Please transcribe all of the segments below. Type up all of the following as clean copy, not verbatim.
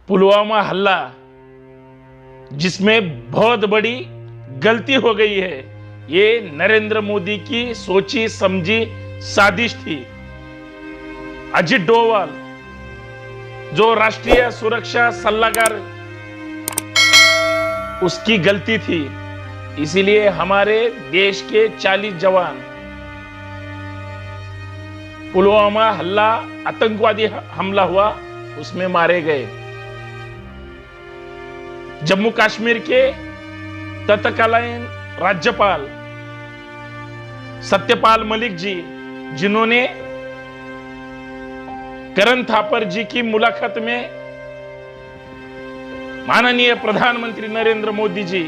पुलवामा हल्ला जिसमें बहुत बड़ी गलती हो गई है, ये नरेंद्र मोदी की सोची समझी साजिश थी। अजित डोवाल जो राष्ट्रीय सुरक्षा सलाहकार, उसकी गलती थी। इसीलिए हमारे देश के 40 जवान पुलवामा हल्ला, आतंकवादी हमला हुआ, उसमें मारे गए। जम्मू कश्मीर के तत्कालीन राज्यपाल सत्यपाल मलिक जी, जिन्होंने करण थापर जी की मुलाकात में माननीय प्रधानमंत्री नरेंद्र मोदी जी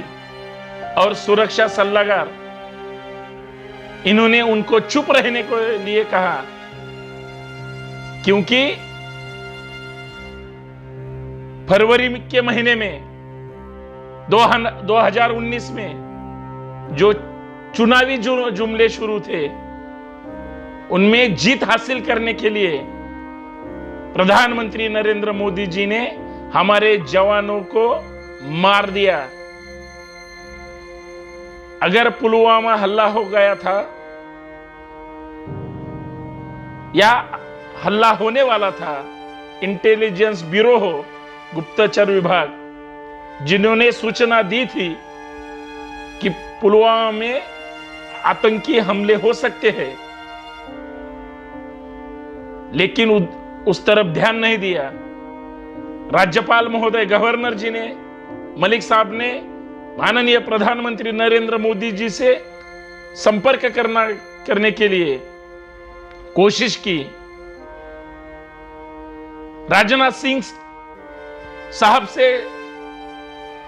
और सुरक्षा सलाहकार, इन्होंने उनको चुप रहने को लिए कहा, क्योंकि फरवरी के महीने में 2019 में जो चुनावी जुमले शुरू थे, उनमें जीत हासिल करने के लिए प्रधानमंत्री नरेंद्र मोदी जी ने हमारे जवानों को मार दिया। अगर पुलवामा हल्ला हो गया था या हल्ला होने वाला था, इंटेलिजेंस ब्यूरो हो, गुप्तचर विभाग, जिन्होंने सूचना दी थी कि पुलवामा में आतंकी हमले हो सकते हैं, लेकिन उस तरफ ध्यान नहीं दिया। राज्यपाल महोदय, गवर्नर जी ने, मलिक साहब ने माननीय प्रधानमंत्री नरेंद्र मोदी जी से संपर्क करने के लिए कोशिश की। राजनाथ सिंह साहब से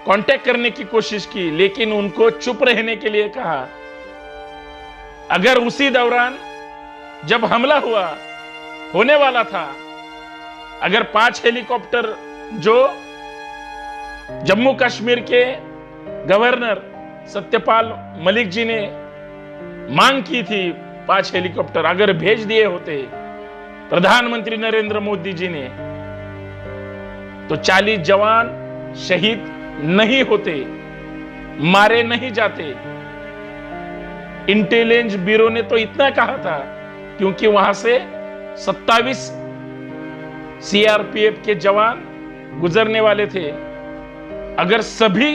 कांटेक्ट करने की कोशिश की, लेकिन उनको चुप रहने के लिए कहा। अगर उसी दौरान जब हमला होने वाला था, अगर 5 हेलीकॉप्टर जो जम्मू कश्मीर के गवर्नर सत्यपाल मलिक जी ने मांग की थी, 5 हेलीकॉप्टर अगर भेज दिए होते प्रधानमंत्री नरेंद्र मोदी जी ने, तो 40 जवान शहीद नहीं होते, मारे नहीं जाते। इंटेलिजेंस ब्यूरो ने तो इतना कहा था, क्योंकि वहां से 27 सीआरपीएफ के जवान गुजरने वाले थे। अगर सभी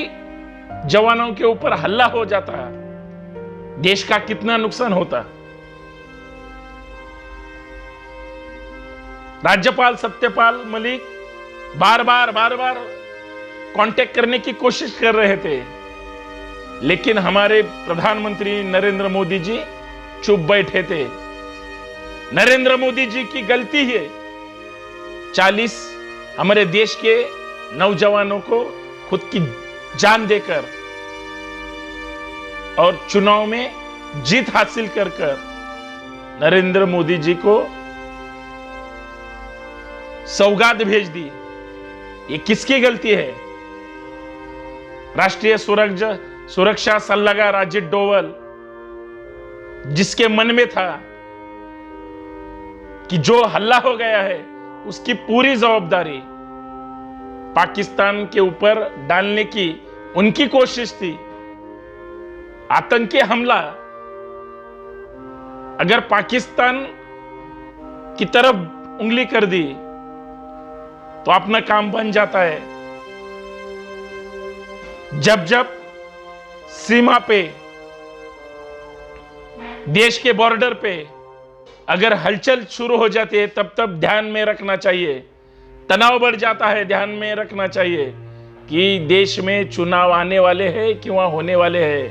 जवानों के ऊपर हल्ला हो जाता, देश का कितना नुकसान होता। राज्यपाल सत्यपाल मलिक बार बार कांटेक्ट करने की कोशिश कर रहे थे, लेकिन हमारे प्रधानमंत्री नरेंद्र मोदी जी चुप बैठे थे। नरेंद्र मोदी जी की गलती है। 40 हमारे देश के नौजवानों को खुद की जान देकर और चुनाव में जीत हासिल कर नरेंद्र मोदी जी को सौगात भेज दी। ये किसकी गलती है? राष्ट्रीय सुरक्षा सलाहकार अजित डोवाल, जिसके मन में था कि जो हल्ला हो गया है उसकी पूरी जवाबदारी पाकिस्तान के ऊपर डालने की उनकी कोशिश थी। आतंकी हमला अगर पाकिस्तान की तरफ उंगली कर दी तो अपना काम बन जाता है। जब सीमा पे, देश के बॉर्डर पे अगर हलचल शुरू हो जाती है, तब ध्यान में रखना चाहिए। तनाव बढ़ जाता है, ध्यान में रखना चाहिए कि देश में चुनाव आने वाले हैं कि वहां होने वाले हैं,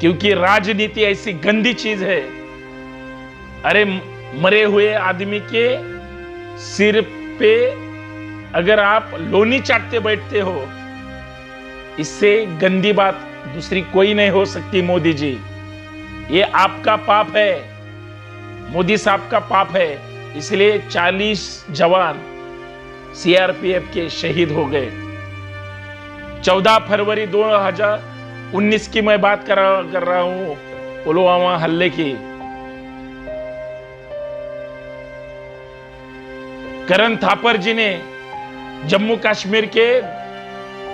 क्योंकि राजनीति ऐसी गंदी चीज है। अरे मरे हुए आदमी के सिर पे अगर आप लोनी चाटते बैठते हो, इससे गंदी बात दूसरी कोई नहीं हो सकती। मोदी जी, ये आपका पाप है, मोदी साहब का पाप है। इसलिए 40 जवान सीआरपीएफ के शहीद हो गए। 14 फरवरी 2019 की मैं बात कर रहा हूं, पुलवामा हमले की। करण थापर जी ने जम्मू कश्मीर के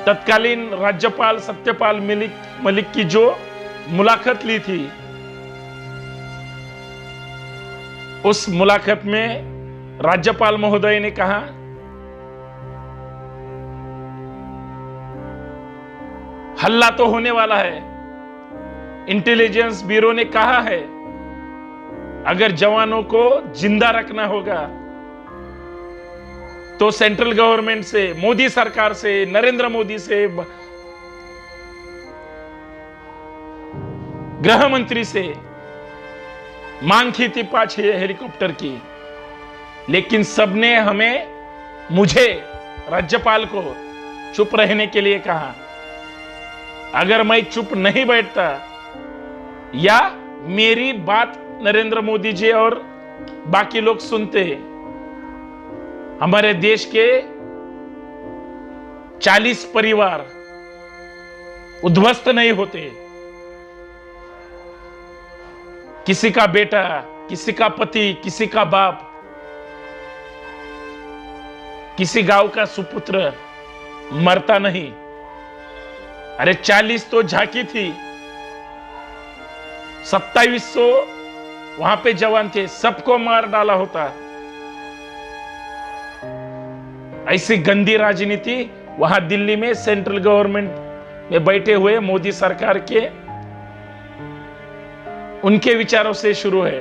तत्कालीन राज्यपाल सत्यपाल मलिक की जो मुलाकात ली थी, उस मुलाकात में राज्यपाल महोदय ने कहा, हल्ला तो होने वाला है। इंटेलिजेंस ब्यूरो ने कहा है अगर जवानों को जिंदा रखना होगा तो सेंट्रल गवर्नमेंट से, मोदी सरकार से, नरेंद्र मोदी से, गृह मंत्री से मांग की थी 5 हेलीकॉप्टर की, लेकिन सबने मुझे राज्यपाल को चुप रहने के लिए कहा। अगर मैं चुप नहीं बैठता या मेरी बात नरेंद्र मोदी जी और बाकी लोग सुनते, हमारे देश के 40 परिवार उद्ध्वस्त नहीं होते। किसी का बेटा, किसी का पति, किसी का बाप, किसी गांव का सुपुत्र मरता नहीं। अरे 40 तो झांकी थी, 2700 वहां पे जवान थे, सबको मार डाला होता। ऐसी गंदी राजनीति वहां दिल्ली में सेंट्रल गवर्नमेंट में बैठे हुए मोदी सरकार के उनके विचारों से शुरू है।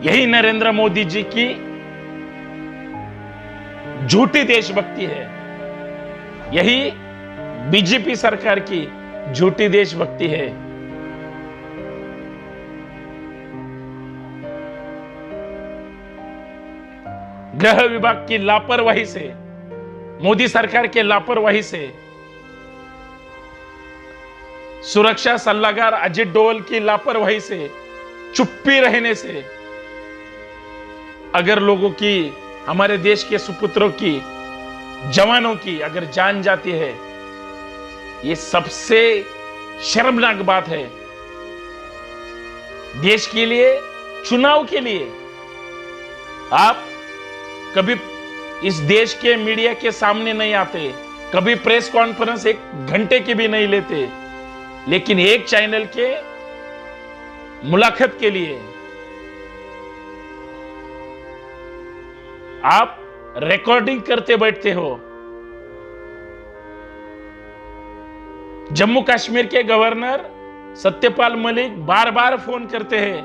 यही नरेंद्र मोदी जी की झूठी देशभक्ति है, यही बीजेपी सरकार की झूठी देशभक्ति है। गृह विभाग की लापरवाही से, मोदी सरकार के लापरवाही से, सुरक्षा सलाहकार अजित डोवल की लापरवाही से, चुप्पी रहने से अगर लोगों की, हमारे देश के सुपुत्रों की, जवानों की अगर जान जाती है, ये सबसे शर्मनाक बात है। देश के लिए, चुनाव के लिए आप कभी इस देश के मीडिया के सामने नहीं आते, कभी प्रेस कॉन्फ्रेंस 1 घंटे की भी नहीं लेते, लेकिन एक चैनल के मुलाकात के लिए आप रिकॉर्डिंग करते बैठते हो। जम्मू कश्मीर के गवर्नर सत्यपाल मलिक बार बार फोन करते हैं,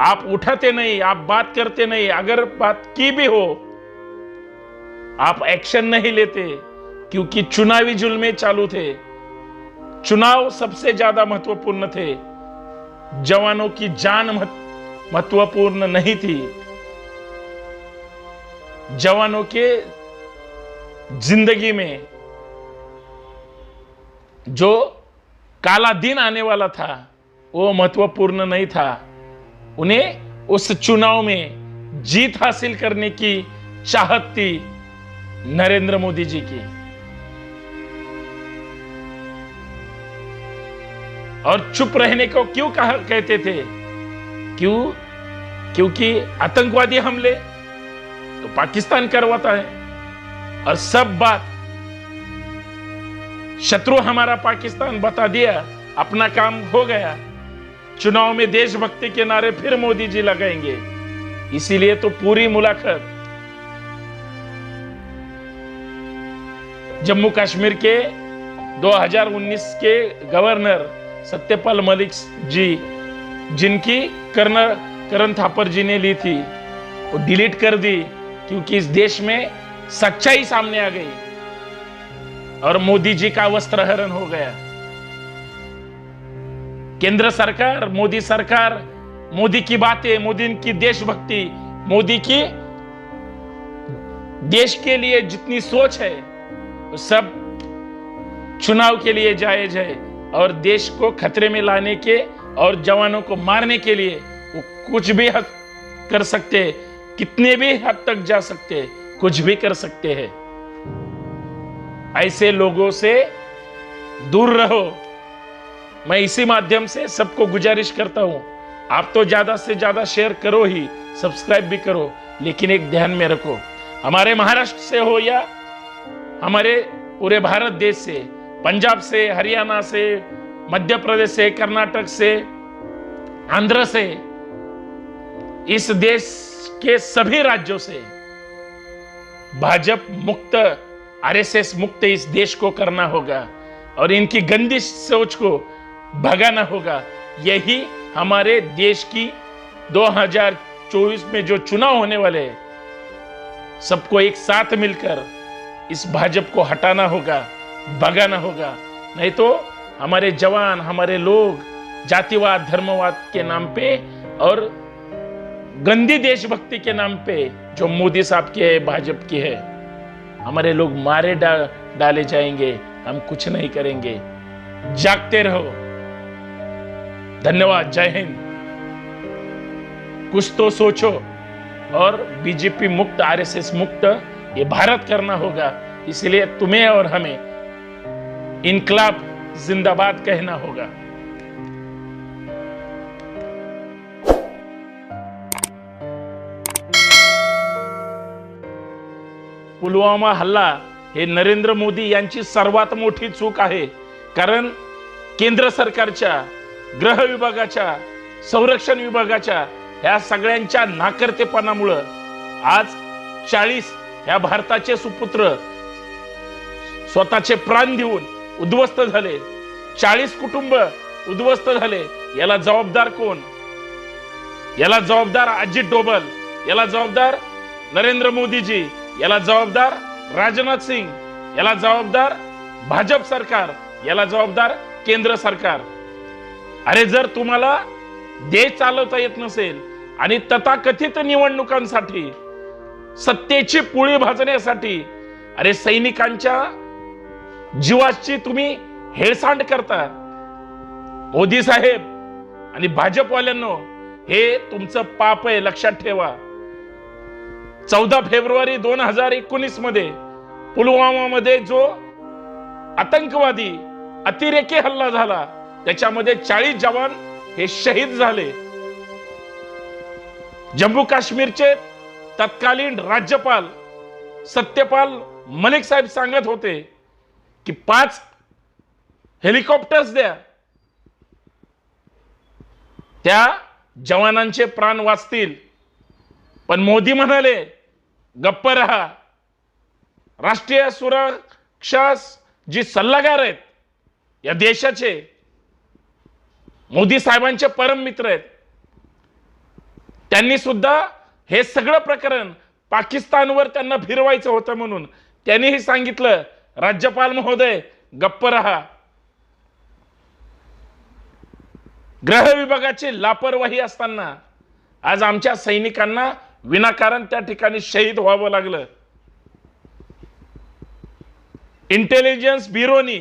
आप उठाते नहीं, आप बात करते नहीं। अगर बात की भी हो, आप एक्शन नहीं लेते, क्योंकि चुनावी जुल्में चालू थे। चुनाव सबसे ज्यादा महत्वपूर्ण थे, जवानों की जान महत्वपूर्ण नहीं थी। जवानों के जिंदगी में जो काला दिन आने वाला था वो महत्वपूर्ण नहीं था। उन्हें उस चुनाव में जीत हासिल करने की चाहत थी नरेंद्र मोदी जी की। और चुप रहने को क्यों कहते थे? क्योंकि आतंकवादी हमले तो पाकिस्तान करवाता है, और सब बात शत्रु हमारा पाकिस्तान बता दिया, अपना काम हो गया। चुनाव में देशभक्ति के नारे फिर मोदी जी लगाएंगे। इसीलिए तो पूरी मुलाकात जम्मू कश्मीर के 2019 के गवर्नर सत्यपाल मलिक जी, जिनकी करण थापर जी ने ली थी, वो डिलीट कर दी, क्योंकि इस देश में सच्चाई सामने आ गई और मोदी जी का वस्त्रहरण हो गया। केंद्र सरकार, मोदी सरकार, मोदी की बातें, मोदी की देशभक्ति, मोदी की देश के लिए जितनी सोच है, वो सब चुनाव के लिए जायज है, और देश को खतरे में लाने के और जवानों को मारने के लिए वो कुछ भी हद कर सकते, कितने भी हद तक जा सकते, कुछ भी कर सकते हैं। ऐसे लोगों से दूर रहो। मैं इसी माध्यम से सबको गुजारिश करता हूं, आप तो ज्यादा से ज्यादा शेयर करो ही, सब्सक्राइब भी करो, लेकिन एक ध्यान में रखो, हमारे महाराष्ट्र से हो या हमारे पूरे भारत देश से, पंजाब से, हरियाणा से, मध्य प्रदेश से, कर्नाटक से, आंध्र से, इस देश के सभी राज्यों से भाजपा मुक्त, आरएसएस मुक्त इस देश को करना होगा और इनकी गंदी सोच को भगाना होगा। यही हमारे देश की 2024 में जो चुनाव होने वाले हैं, सबको एक साथ मिलकर इस भाजपा को हटाना होगा, भगाना होगा। नहीं तो हमारे जवान, हमारे लोग जातिवाद, धर्मवाद के नाम पे और गंदी देशभक्ति के नाम पे जो मोदी साहब की है, भाजपा की है, हमारे लोग मारे डाले जाएंगे। हम कुछ नहीं करेंगे। जागते रहो। धन्यवाद। जय हिंद। कुछ तो सोचो और बीजेपी मुक्त, आरएसएस मुक्त ये भारत करना होगा। इसलिए तुम्हें और हमें इनकलाब जिंदाबाद कहना होगा। पुलवामा हल्ला हे नरेंद्र मोदी यांची सर्वात मोठी चूक आहे। कारण केंद्र सरकारच्या, गृह विभागाच्या, संरक्षण विभागाच्या ह्या सगळ्यांच्या नाकर्तेपणामुळे आज 40 ह्या भारताचे सुपुत्र स्वतःचे प्राण देऊन उद्ध्वस्त झाले। 40 कुटुंब उद्ध्वस्त झाले। याला जबाबदार कोण? याला जबाबदार अजित डोभाल, याला जबाबदार नरेंद्र मोदीजी, याला जबाबदार राजनाथ सिंग, याला जबाबदार भाजप सरकार, याला जबाबदार केंद्र सरकार। अरे जर तुम्हाला देश चालवता येत नसेल आणि तथाकथित निवडणुकांसाठी, सत्तेची पोळी भाजण्यासाठी अरे सैनिकांच्या जीवाची तुम्ही हेळसांड करता, मोदी साहेब आणि भाजपवाल्यांनो, हे तुमचं पाप आहे, लक्षात ठेवा। 14 फेब्रुवारी 2019 मध्ये पुलवामा मध्ये जो आतंकवादी अतिरेकी हल्ला झाला, त्याच्यामध्ये 40 जवान हे शहीद झाले। जम्मू काश्मीरचे तत्कालीन राज्यपाल सत्यपाल मलिक साहेब सांगत होते की 5 हेलिकॉप्टर्स द्या, त्या जवानांचे प्राण वाचतील। पण मोदी म्हणाले गप्प रहा। राष्ट्रीय सुरक्षा जी सल्लागार आहेत या देशाचे, मोदी साहेबांचे परम मित्र आहेत, त्यांनी सुद्धा हे सगळं प्रकरण पाकिस्तानवर त्यांना फिरवायचं होतं म्हणून त्यांनीही सांगितलं राज्यपाल महोदय गप्प रहा। गृह विभागाची लापरवाही असताना आज आमच्या सैनिकांना विनाकारण त्या ठिकाणी शहीद व्हावं लागलं। इंटेलिजन्स ब्युरोनी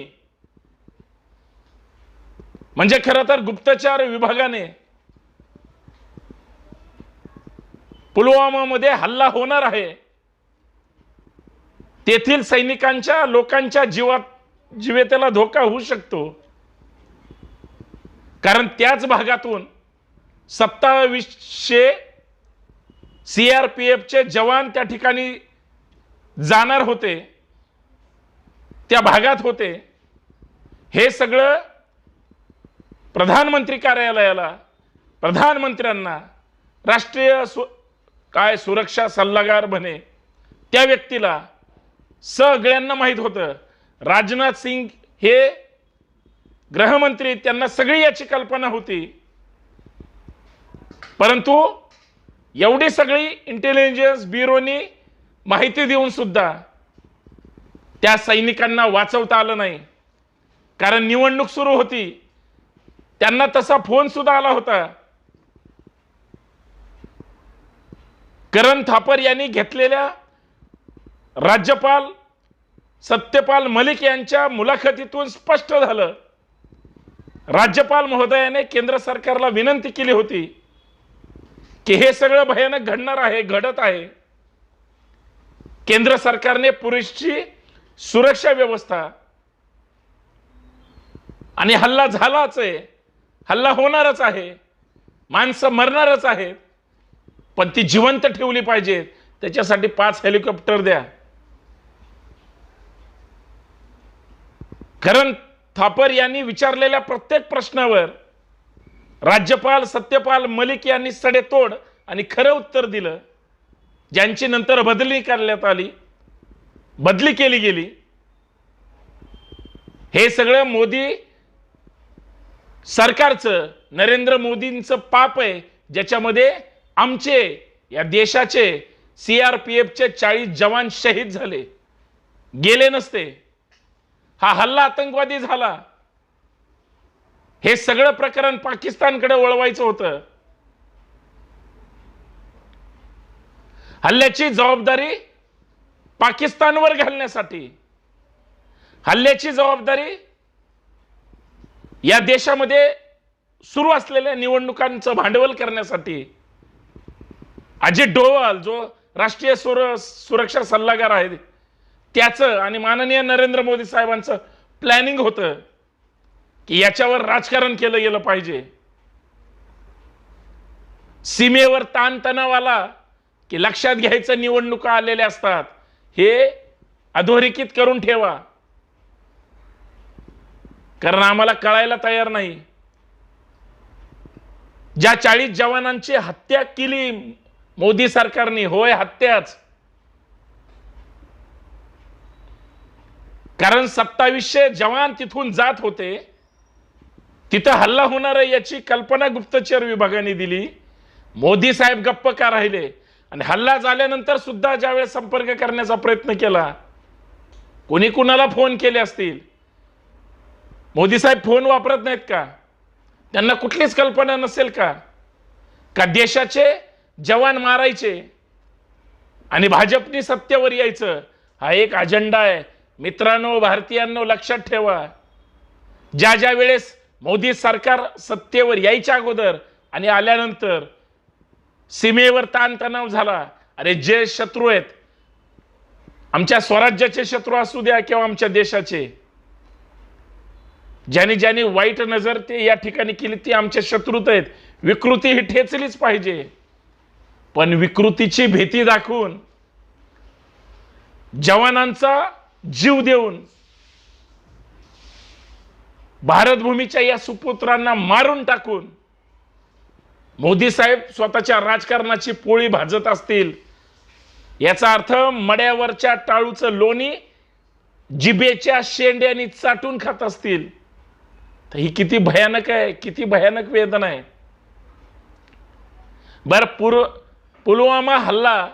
म्हणजे खरं तर गुप्तचर विभागाने पुलवामा मध्ये हल्ला होणार आहे, तेथील सैनिकांच्या, लोकांच्या जीविताला धोका होऊ शकतो, कारण त्याच भागातून 2700 सीआरपीएफचे जवान त्या ठिकाणी जाणार होते, त्या भागात होते। हे सगळं प्रधानमंत्री कार्यालयाला, प्रधानमंत्र्यांना, राष्ट्रीय सुरक्षा सल्लागार बने त्या व्यक्तीला सगळ्यांना माहित होतं। राजनाथ सिंग हे गृहमंत्री, त्यांना सगळी याची कल्पना होती, परंतु एवढी सगळी इंटेलिजन्स ब्युरोनी माहिती देऊन सुद्धा त्या सैनिकांना वाचवता आलं नाही। कारण निवडणूक सुरू होती, त्यांना तसा फोन सुद्धा आला होता। करण थापर यांनी घेतलेल्या राज्यपाल सत्यपाल मलिक यांच्या मुलाखतीतून स्पष्ट झालं, राज्यपाल महोदयाने केंद्र सरकारला विनंती केली होती की हे सगळं भयानक घडणार आहे, घडत आहे। केंद्र सरकारने पुरेशी सुरक्षा व्यवस्था, आणि हल्ला झालाच आहे, हल्ला होणारच आहे, माणसं मरणारच आहेत, पण ती जिवंत ठेवली पाहिजे, त्याच्यासाठी 5 हेलिकॉप्टर द्या. करण थापर यांनी विचारलेल्या प्रत्येक प्रश्नावर राज्यपाल सत्यपाल मलिक यांनी सडेतोड आणि खरं उत्तर दिलं, ज्यांची नंतर बदली करण्यात आली, बदली केली गेली. हे सगळं मोदी सरकारचं, नरेंद्र मोदींचं पाप आहे, ज्याच्यामध्ये आमचे, या देशाचे सीआरपीएफचे 40 जवान शहीद झाले. गेले नसते, हा हल्ला आतंकवादी झाला. हे सगळं प्रकरण पाकिस्तानकडे वळवायचं होतं. हल्ल्याची जबाबदारी पाकिस्तानवर घालण्यासाठी, हल्ल्याची जबाबदारी या देशामध्ये सुरू असलेल्या निवडणुकांचं भांडवल करण्यासाठी अजित डोवाल, जो राष्ट्रीय सुरक्षा सल्लागार आहे, त्याचं आणि माननीय नरेंद्र मोदी साहेबांचं प्लॅनिंग होतं की याच्यावर राजकारण केलं गेलं पाहिजे. सीमेवर ताणतणाव आला की लक्षात घ्यायचं निवडणुका आलेल्या असतात, हे अधोरेखित करून ठेवा, कारण आम्हाला कळायला तयार नाही. ज्या 40 जवानांची हत्या केली मोदी सरकारने, होय हत्याच, कारण 2700 जवान तिथून जात होते, तिथं हल्ला होणार आहे याची कल्पना गुप्तचर विभागाने दिली. मोदी साहेब गप्प का राहिले? आणि हल्ला झाल्यानंतर सुद्धा ज्यावेळेस संपर्क करण्याचा प्रयत्न केला, कोणी कुणाला फोन केले असतील, मोदी साहेब फोन वापरत नाहीत का? त्यांना कुठलीच कल्पना नसेल का का देशाचे जवान मारायचे आणि भाजपनी सत्तेवर यायचं, हा एक अजेंडा आहे. मित्रांनो, भारतीयांनो, लक्षात ठेवा, ज्या ज्या वेळेस मोदी सरकार सत्तेवर यायच्या अगोदर आणि आल्यानंतर सीमेवर ताणतणाव झाला, अरे जे शत्रू आहेत, आमच्या स्वराज्याचे शत्रू असू द्या किंवा आमच्या देशाचे, ज्यांनी ज्यांनी वाईट नजर ते या ठिकाणी केली, ती आमच्या शत्रूत आहेत. विकृती ही ठेचलीच पाहिजे, पण विकृतीची भीती दाखवून, जवानांचा जीव देऊन, भारत भूमीच्या या सुपुत्रांना मारून टाकून मोदी साहेब स्वतःच्या राजकारणाची पोळी भाजत असतील, याचा अर्थ मड्यावरच्या टाळूचं लोणी जिभेच्या शेंड्यानी चाटून खात असतील. तर ही किती भयानक आहे, किती भयानक वेदना आहे. पुलवामा हल्ला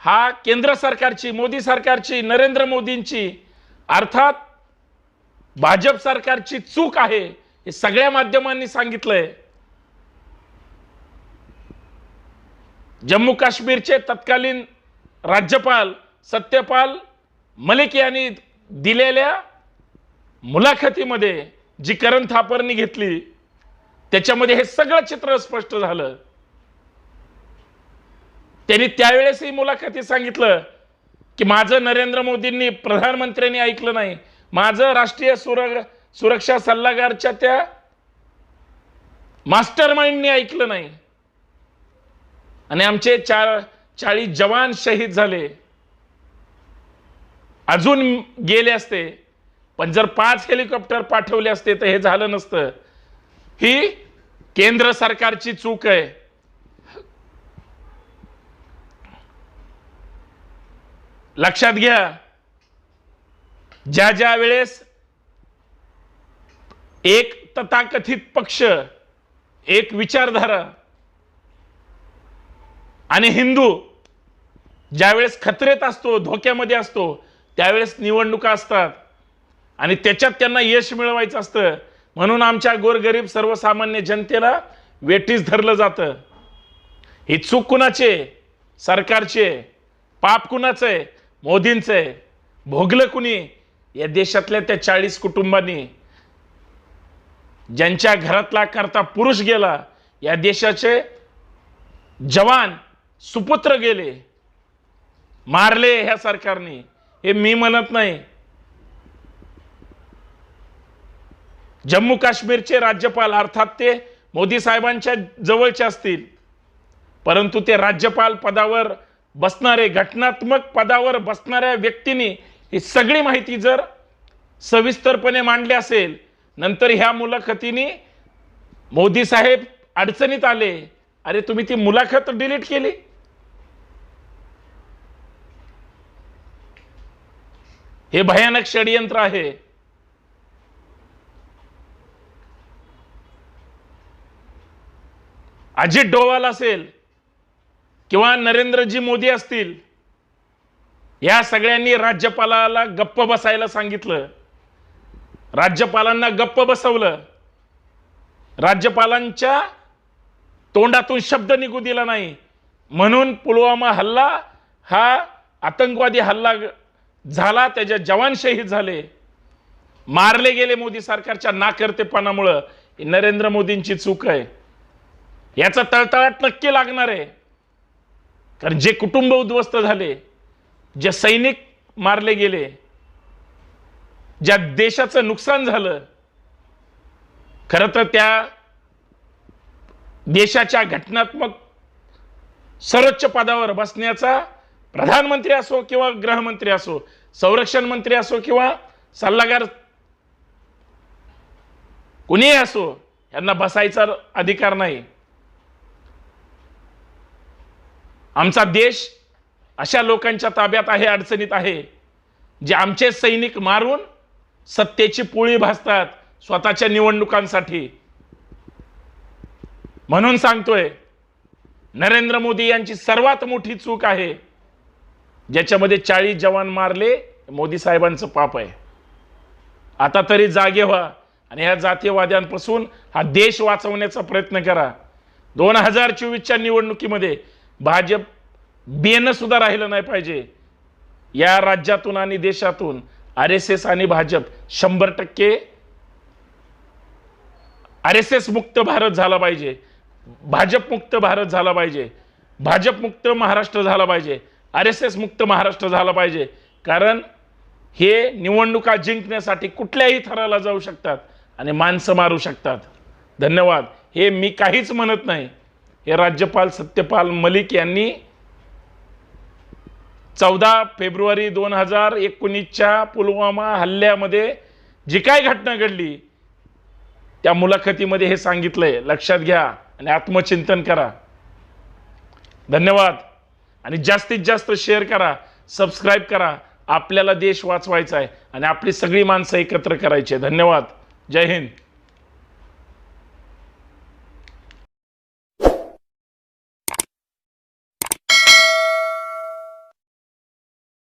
हा केंद्र सरकारची, मोदी सरकारची, नरेंद्र मोदींची, अर्थात भाजप सरकारची चूक आहे, हे सगळ्या माध्यमांनी सांगितलंय. जम्मू काश्मीरचे तत्कालीन राज्यपाल सत्यपाल मलिक यांनी दिलेल्या मुलाखतीमध्ये जी करण थापरनी घेतली, त्याच्यामध्ये हे सगळं चित्र स्पष्ट झालं. त्यांनी त्यावेळेसही मुलाखतीत सांगितलं की माझं नरेंद्र मोदींनी, प्रधानमंत्र्यांनी ऐकलं नाही, माझं राष्ट्रीय सुरक्षा सल्लागारच्या त्या मास्टर माइंडनी ऐकलं नाही, आणि आमचे 40 जवान शहीद झाले. अजून गेले असते, पण जर 5 हेलिकॉप्टर पाठवले असते तर हे झालं नसतं. ही केंद्र सरकारची चूक आहे. लक्षात घ्या, ज्या ज्या वेळेस एक तथाकथित पक्ष, एक विचारधारा आणि हिंदू ज्यावेळेस खतरेत असतो, धोक्यामध्ये असतो, त्यावेळेस निवडणुका असतात आणि त्याच्यात त्यांना यश मिळवायचं असतं. म्हणून आमच्या गोरगरीब सर्वसामान्य जनतेला वेठीस धरलं जातं. ही चूक कुणाचे? सरकारचे. पाप कुणाचं आहे? मोदींचं आहे. भोगलं कुणी? या देशातल्या त्या 40 कुटुंबांनी, ज्यांच्या घरातला करता पुरुष गेला, या देशाचे जवान सुपुत्र गेले, मारले ह्या सरकारने. हे मी म्हणत नाही. जम्मू काश्मीरचे राज्यपाल, अर्थात ते मोदी साहेबांच्या जवळचे असतील, परंतु ते राज्यपाल पदावर बसणारे, घटनात्मक पदावर बसणाऱ्या व्यक्तींनी ही सगळी माहिती जर सविस्तरपणे मांडली असेल, नंतर ह्या मुलाखतीने मोदी साहेब अडचणीत आले. अरे तुम्ही ती मुलाखत डिलीट केली. हे भयानक षडयंत्र आहे. अजित डोवाल असेल किंवा नरेंद्रजी मोदी असतील, या सगळ्यांनी राज्यपालाला गप्प बसायला सांगितलं, राज्यपालांना गप्प बसवलं, राज्यपालांच्या तोंडातून शब्द निघू दिला नाही. म्हणून पुलवामा हल्ला हा आतंकवादी हल्ला झाला, त्याचे जवान शहीद झाले, मारले गेले मोदी सरकारच्या नाकर्तेपणामुळं. नरेंद्र मोदींची चूक आहे, याचा तळतळाट नक्की लागणार आहे. कारण जे कुटुंब उद्ध्वस्त झाले, जे सैनिक मारले गेले, ज्या देशाचं नुकसान झालं, खरं तर त्या देशाच्या घटनात्मक सर्वोच्च पदावर बसण्याचा प्रधानमंत्री असो किंवा गृहमंत्री असो, संरक्षण मंत्री असो किंवा सल्लागार कुणीही असो, यांना बसायचा अधिकार नाही. आमचा देश अशा लोकांच्या ताब्यात आहे, अडचणीत आहे, जे आमचे सैनिक मारून सत्तेची पोळी भाजतात स्वतःच्या निवडणुकांसाठी. म्हणून सांगतोय, नरेंद्र मोदी यांची सर्वात मोठी चूक आहे, ज्याच्यामध्ये 40 जवान मारले. मोदी साहेबांचं पाप आहे. आता तरी जागे व्हा आणि या जातीयवाद्यांपासून हा देश वाचवण्याचा प्रयत्न करा. 2024च्या निवडणुकीमध्ये भाजप बेन सुद्धा राहिलं नाही पाहिजे. या राज्यातून आणि देशातून RSS आणि भाजप 100% RSS मुक्त भारत झाला पाहिजे, भाजप मुक्त भारत झाला पाहिजे, भाजप मुक्त महाराष्ट्र झाला पाहिजे, RSS मुक्त महाराष्ट्र झाला पाहिजे. कारण हे निवडणुका जिंकण्यासाठी कुठल्याही थराला जाऊ शकतात आणि माणसं मारू शकतात. धन्यवाद. हे मी काहीच म्हणत नाही. हे राज्यपाल सत्यपाल मलिक यांनी 14 फेब्रुवारी 2019च्या पुलवामा हल्ल्यामध्ये जी काय घटना घडली, त्या मुलाखतीमध्ये हे सांगितलंय. लक्षात घ्या आणि आत्मचिंतन करा. धन्यवाद. आणि जास्तीत जास्त शेअर करा, सबस्क्राईब करा. आपल्याला देश वाचवायचा आहे आणि आपली सगळी माणसं एकत्र करायची. धन्यवाद. जय हिंद.